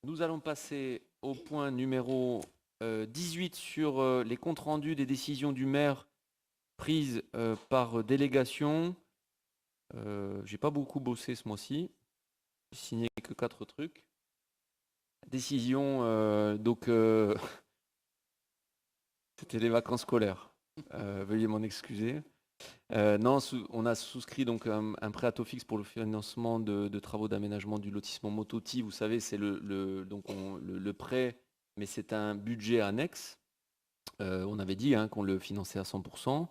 Nous allons passer au point numéro 18 sur les comptes rendus des décisions du maire prises par délégation. J'ai pas beaucoup bossé ce mois-ci. J'ai signé que 4 trucs. Décision, c'était les vacances scolaires. Veuillez m'en excuser. Non, on a souscrit donc un prêt à taux fixe pour le financement de travaux d'aménagement du lotissement Mototi. Vous savez, c'est le prêt, mais c'est un budget annexe. On avait dit qu'on le finançait à 100%.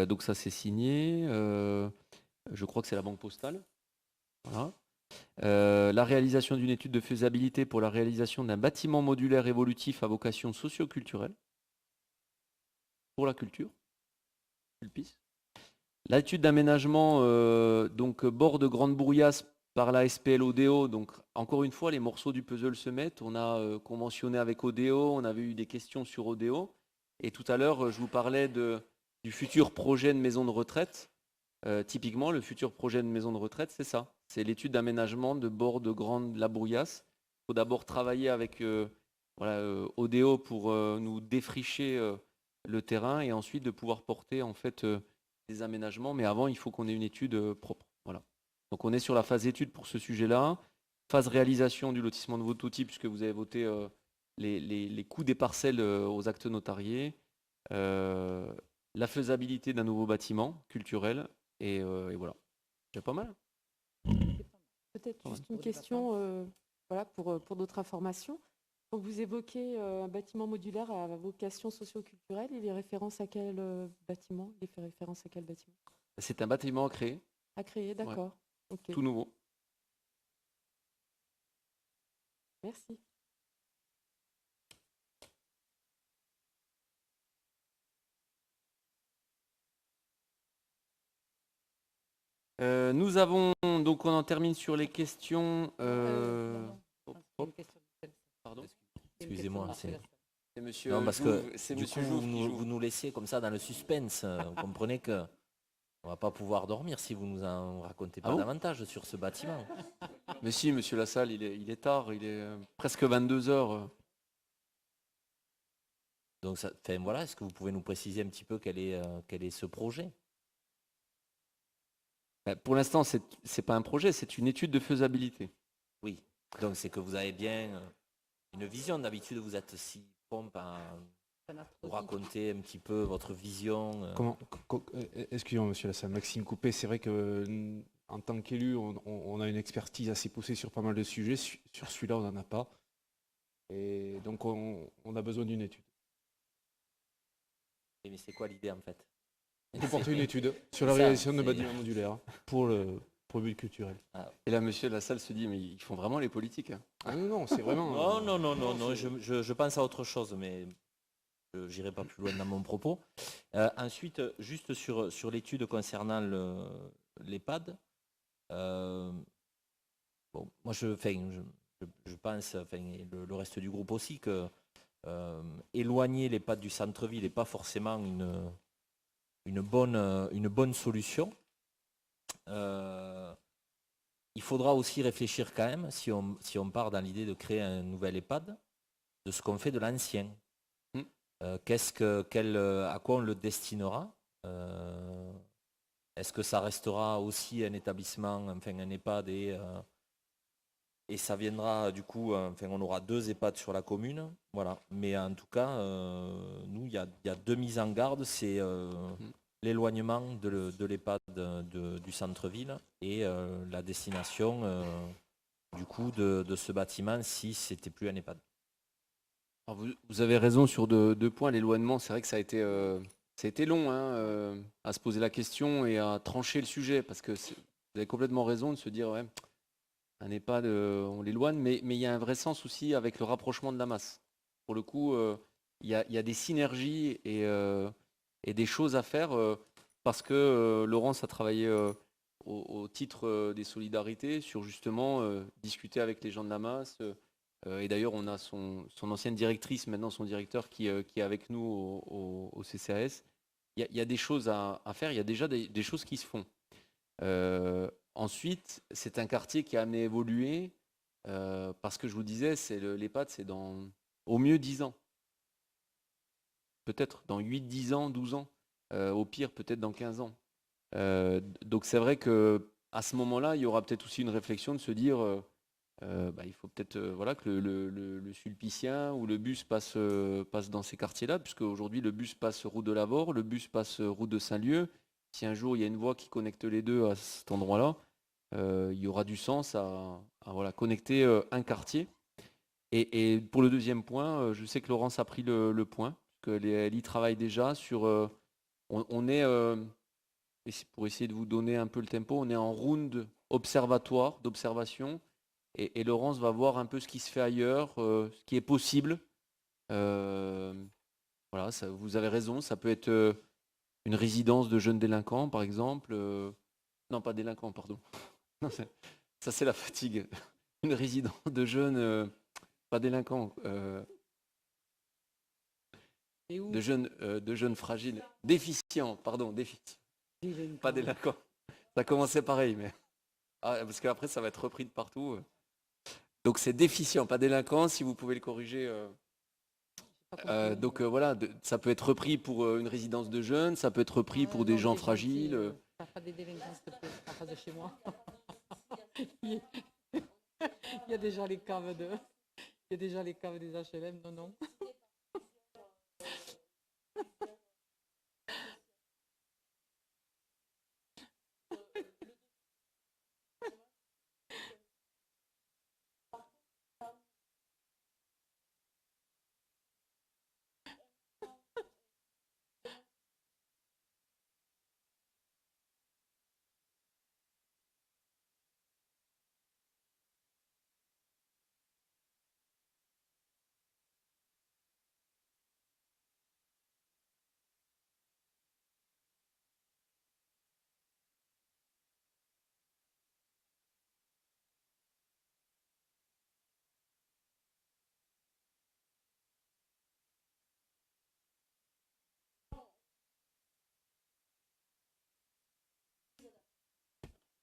Donc ça, c'est signé. Je crois que c'est la Banque Postale. Voilà. La réalisation d'une étude de faisabilité pour la réalisation d'un bâtiment modulaire évolutif à vocation socio-culturelle pour la culture. Culpis. L'étude d'aménagement, bord de Grande Bourriasse par la SPL Odeo. Donc, encore une fois, les morceaux du puzzle se mettent. On a conventionné avec Odeo, on avait eu des questions sur Odeo. Et tout à l'heure, je vous parlais du futur projet de maison de retraite. Typiquement, le futur projet de maison de retraite, c'est ça. C'est l'étude d'aménagement de bord de Grande La Bourriasse. Il faut d'abord travailler avec Odeo pour nous défricher le terrain et ensuite de pouvoir porter en fait des aménagements, mais avant, il faut qu'on ait une étude propre. Voilà. Donc, on est sur la phase étude pour ce sujet-là. Phase réalisation du lotissement de Mototi, puisque vous avez voté les coûts des parcelles aux actes notariés. La faisabilité d'un nouveau bâtiment culturel. Et voilà. C'est pas mal. Peut-être juste une question pour d'autres informations. Donc vous évoquez un bâtiment modulaire à vocation socio-culturelle. Il est référence à quel bâtiment? Il fait référence à quel bâtiment? C'est un bâtiment à créer. À créer, d'accord. Ouais. Okay. Tout nouveau. Merci. Nous avons, donc on en termine sur les questions. Pardon. Excusez-moi, c'est monsieur. Non, parce que c'est du coup, monsieur vous nous laissez comme ça dans le suspense. Vous comprenez que on va pas pouvoir dormir si vous nous en racontez pas davantage sur ce bâtiment. Mais si, monsieur Lassalle, il est tard, il est presque 22 heures. Donc, voilà, est-ce que vous pouvez nous préciser un petit peu quel est ce projet? Pour l'instant, c'est pas un projet, c'est une étude de faisabilité. Oui, donc c'est que vous avez bien une vision. D'habitude, vous êtes si prompt à vous raconter un petit peu votre vision. Excusez-moi, monsieur Lassalle, Maxime Coupé, c'est vrai que en tant qu'élu, on a une expertise assez poussée sur pas mal de sujets. Sur celui-là, on n'en a pas. Et donc, on a besoin d'une étude. Mais c'est quoi l'idée en fait? Il faut porter une étude sur la réalisation de bâtiments modulaires pour le but culturel. Ah. Et là, monsieur Lassalle se dit, mais ils font vraiment les politiques. Ah non, c'est vraiment... Non, je pense à autre chose, mais je n'irai pas plus loin dans mon propos. Ensuite, juste sur l'étude concernant l'EHPAD, moi je pense, et le reste du groupe aussi, que éloigner l'EHPAD du centre-ville n'est pas forcément une bonne solution. Il faudra aussi réfléchir quand même, si on part dans l'idée de créer un nouvel EHPAD, de ce qu'on fait de l'ancien. À quoi on le destinera? Est-ce que ça restera aussi un établissement, enfin un EHPAD et ça viendra du coup, on aura 2 EHPAD sur la commune, voilà. Mais en tout cas, nous, il y a 2 mises en garde, c'est l'éloignement de l'EHPAD du centre-ville et la destination du coup de ce bâtiment si c'était plus un EHPAD. Alors vous avez raison sur deux points. L'éloignement, c'est vrai que ça a été long à se poser la question et à trancher le sujet, parce que vous avez complètement raison de se dire, ouais, un EHPAD, on l'éloigne, mais il y a un vrai sens aussi avec le rapprochement de la masse. Pour le coup, il y a des synergies et des choses à faire parce que Laurence a travaillé au titre des solidarités sur justement discuter avec les gens de la masse. Et d'ailleurs, on a son ancienne directrice, maintenant son directeur, qui est avec nous au CCAS. Il y a des choses à faire, il y a déjà des choses qui se font. Ensuite, c'est un quartier qui a amené à évoluer Parce que je vous disais, l'EHPAD, c'est dans au mieux 10 ans. Peut-être dans 8, 10 ans, 12 ans. Au pire, peut-être dans 15 ans. Donc c'est vrai qu'à ce moment-là, il y aura peut-être aussi une réflexion de se dire il faut peut-être voilà, que le Sulpicien ou le bus passe dans ces quartiers-là, puisque aujourd'hui le bus passe route de Lavore, le bus passe route de Saint-Lieu. Si un jour il y a une voie qui connecte les deux à cet endroit-là, il y aura du sens à voilà, connecter un quartier. Et pour le deuxième point, je sais que Laurence a pris le point, qu'elle y travaille déjà sur... on est, et c'est pour essayer de vous donner un peu le tempo, on est en round observatoire, d'observation, et Laurence va voir un peu ce qui se fait ailleurs, ce qui est possible. Voilà, vous avez raison, ça peut être une résidence de jeunes délinquants, par exemple. Non, pas délinquants, pardon. Non, ça, c'est la fatigue. Une résidence de jeunes, pas délinquants, de jeunes fragiles, déficients, pardon, déficients, pas délinquants. Ça commençait pareil, mais parce qu'après ça va être repris de partout. Donc c'est déficient, pas délinquant. Si vous pouvez le corriger. Donc voilà, ça peut être repris pour une résidence de jeunes, ça peut être repris pour des gens fragiles. T'as pas des délinquants, s'il te plaît, en face de chez moi. Il y a déjà les caves il y a déjà les caves des HLM, non.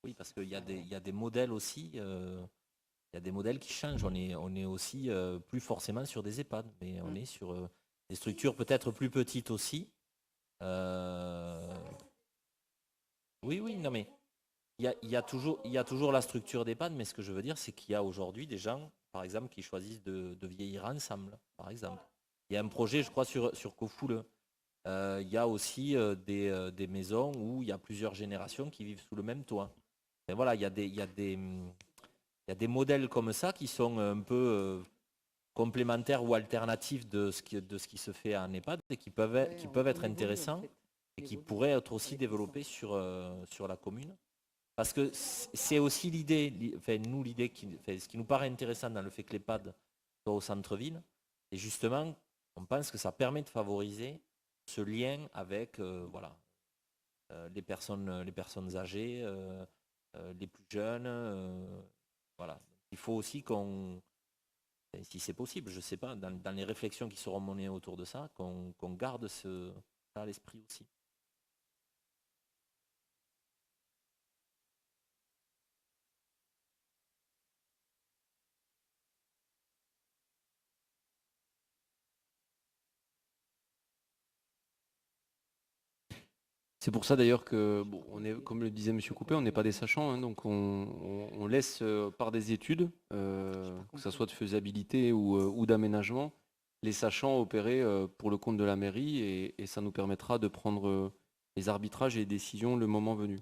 Oui, parce qu'il y a des modèles aussi, il y a des modèles qui changent. On est aussi plus forcément sur des EHPAD, mais on est sur des structures peut-être plus petites aussi. Oui, non mais il y a toujours la structure d'EHPAD, mais ce que je veux dire, c'est qu'il y a aujourd'hui des gens, par exemple, qui choisissent de vieillir ensemble, par exemple. Il y a un projet, je crois, sur Kofoule. Il y a aussi des maisons où il y a plusieurs générations qui vivent sous le même toit. Et voilà, il y a des modèles comme ça qui sont un peu complémentaires ou alternatifs de ce qui se fait en EHPAD et qui peuvent être intéressants et qui pourraient être aussi développés sur la commune. Parce que c'est aussi l'idée, ce qui nous paraît intéressant dans le fait que l'EHPAD soit au centre-ville, et justement, on pense que ça permet de favoriser ce lien avec les personnes âgées, les plus jeunes. Voilà. Il faut aussi si c'est possible, je ne sais pas, dans les réflexions qui seront menées autour de ça, qu'on garde ça à l'esprit aussi. C'est pour ça d'ailleurs que, on est, comme le disait M. Coupé, on n'est pas des sachants, hein, donc on laisse par des études, que ce soit de faisabilité ou d'aménagement, les sachants opérer pour le compte de la mairie et ça nous permettra de prendre les arbitrages et les décisions le moment venu.